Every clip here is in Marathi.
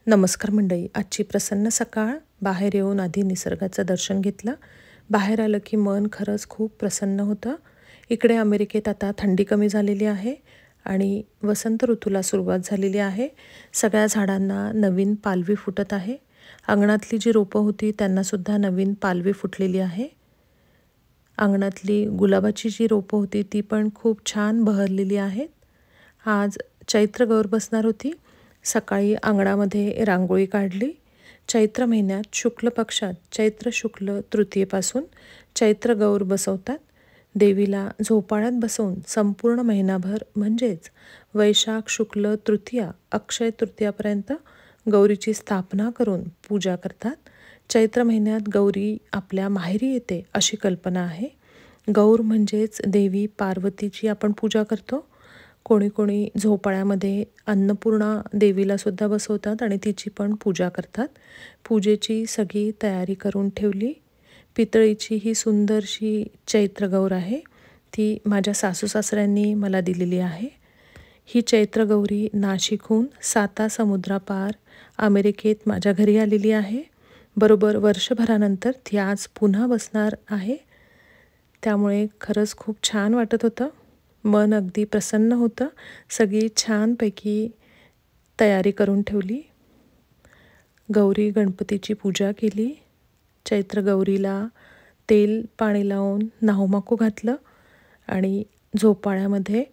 नमस्कार मंडळी. आजची प्रसन्न सकाळ. बाहेर येऊन आधी निसर्गाचं दर्शन घेतलं. बाहेर आलं की मन खरंच खूप प्रसन्न होतं. इकडे अमेरिकेत आता थंडी कमी झालेली आहे आणि वसंत ऋतूला सुरुवात झालेली आहे. सगळ्या झाडांना नवीन पालवी फुटत आहे. अंगणातली जी रोपं होती त्यांनासुद्धा नवीन पालवी फुटलेली आहे. अंगणातली गुलाबाची जी रोपं होती ती पण खूप छान बहरलेली आहेत. आज चैत्र गौर बसणार होती. सकाळी अंगणामध्ये रांगोळी काढली. चैत्र महिन्यात शुक्ल पक्षात चैत्र शुक्ल तृतीयेपासून चैत्र गौर बसवतात. देवीला झोपाळ्यात बसवून संपूर्ण महिनाभर म्हणजेच वैशाख शुक्ल तृतीया अक्षय तृतीयापर्यंत गौरीची स्थापना करून पूजा करतात. चैत्र महिन्यात गौरी आपल्या माहेरी येते अशी कल्पना आहे. गौर म्हणजेच देवी पार्वतीची आपण पूजा करतो. कोणी कोणी झोपाळ्यामध्ये अन्नपूर्णा देवीलासुद्धा बसवतात आणि तिची पण पूजा करतात. पूजेची सगळी तयारी करून ठेवली. पितळीची ही सुंदरशी चैत्र गौर आहे. ती माझ्या सासू सासऱ्यांनी मला दिलेली आहे. ही चैत्र गौरी नाशिकहून साता समुद्रापार अमेरिकेत माझ्या घरी आलेली आहे. बरोबर वर्षभरानंतर ती आज पुन्हा बसणार आहे. त्यामुळे खरंच खूप छान वाटत होतं. मन अगदी प्रसन्न होतं. सगळी छानपैकी तयारी करून ठेवली. गौरी गणपतीची पूजा केली. चैत्र गौरीला तेल पाणी लावून न्हाऊमाकू घातलं आणि झोपाळ्यामध्ये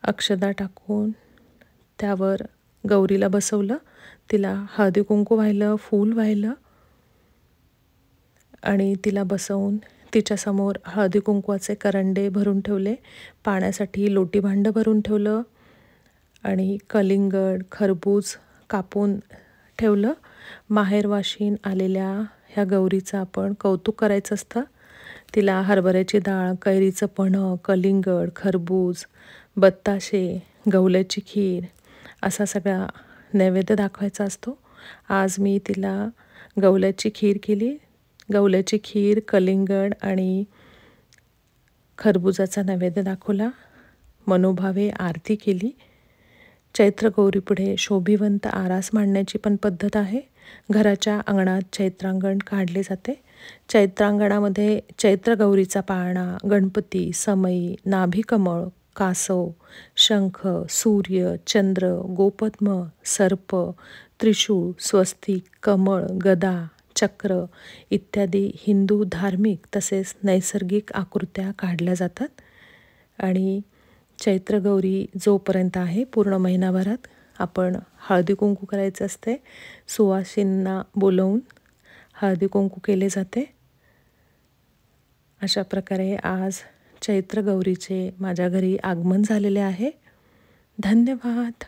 अक्षदा टाकून त्यावर गौरीला बसवलं. तिला हळदी कुंकू वाहिलं, फूल वाहिलं आणि तिला बसवून तिच्यासमोर हळदी कुंकवाचे करंडे भरून ठेवले. पाण्यासाठी लोटी भांडं भरून ठेवलं आणि कलिंगड खरबूज कापून ठेवलं. माहेरवाशीन आलेल्या ह्या गौरीचं आपण कौतुक करायचं असतं. तिला हरभऱ्याची डाळ, कैरीचं पन्हं, कलिंगड, खरबूज, बत्ताशे, गव्हाची खीर असा सगळा नैवेद्य दाखवायचा असतो. आज मी तिला गव्हाची खीर केली. गव्हाची खीर, कलिंगड आणि खरबुजाचा नैवेद्य दाखवला. मनोभावे आरती केली. चैत्र गौरीपुढे शोभिवंत आरास मांडण्याची पण पद्धत आहे. घराच्या अंगणात चैत्रांगण काढले जाते. चैत्रांगणामध्ये चैत्र गौरीचा पाळणा, गणपती, समई, नाभिकमळ, कासव, शंख, सूर्य, चंद्र, गोपद्म, सर्प, त्रिशूळ, स्वस्तिक, कमळ, गदा, चक्र इत्यादी हिंदू धार्मिक तसेच नैसर्गिक आकृत्या काढल्या जातात. आणि चैत्र गौरी जोपर्यंत आहे पूर्ण महिनाभरात आपण हळदी कुंकू करायचं असते. सुवासिनींना बोलवून हळदी कुंकू केले जाते. अशा प्रकारे आज चैत्र गौरीचे माझ्या घरी आगमन झालेले आहे. धन्यवाद.